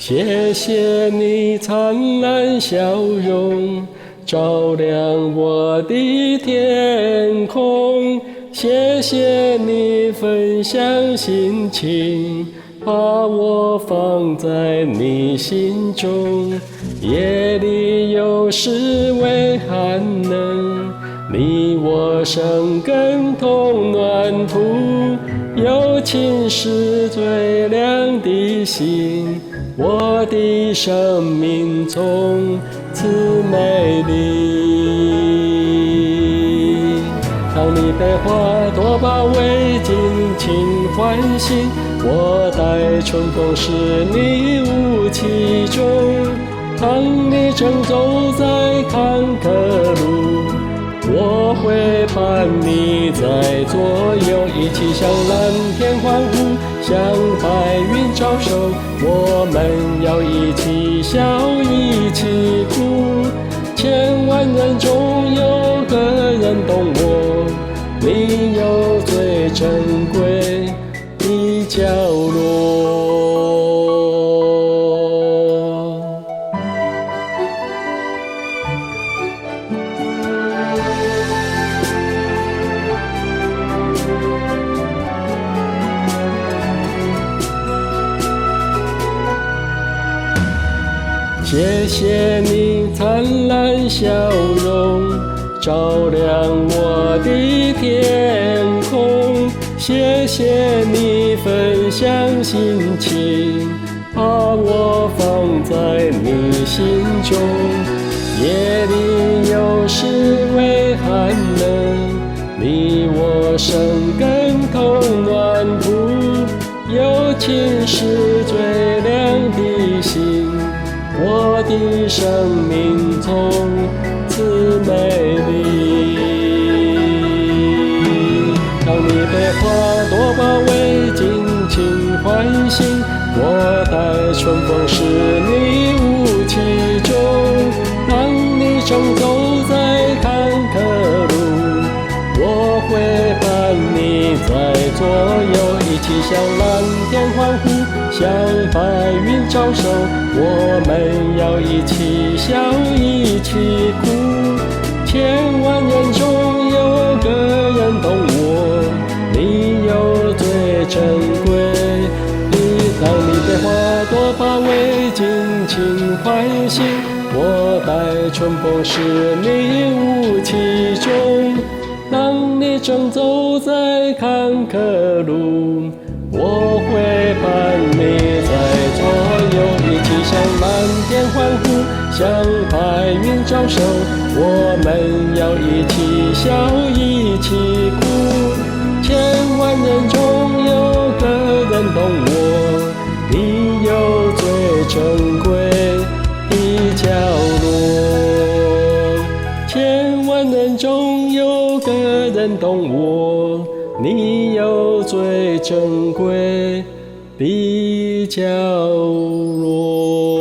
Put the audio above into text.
谢谢你灿烂笑容，照亮我的天空。谢谢你分享心情，把我放在你心中。夜里有时为寒冷，你我生根同暖土。友情是最亮的星，我的生命从此美丽。当你被花朵包围，尽情欢欣，我待春风使你舞其中。当你正走在坎坷路，我会伴你在左右，一起向蓝天欢呼，向白云招手。我们要一起笑，一起哭。千万人中有个人懂我，你有最珍贵的角落。谢谢你灿烂笑容，照亮我的天空。谢谢你分享心情，把我放在你心中。夜里有时为寒冷，你我生根同暖土。友情是最亮的星，我的生命从此美丽。当你被花朵包围，尽情欢欣，我待春风使你舞其中。当你正走在坎坷路，我会伴你在左右，一起向蓝天欢呼，向白云招手。我们要一起笑，一起哭。千万人中有个人懂我，你有最珍贵的。当你被花朵包围，尽情欢欣，我待春风使你舞其中。当你正走在坎坷路，我会伴你在左右，一起向蓝天欢呼，向白云招手。我们要一起笑，一起哭。千万人中有个人懂我，你有最珍贵的角落。千万人中有个人懂我，你有最珍贵的角落。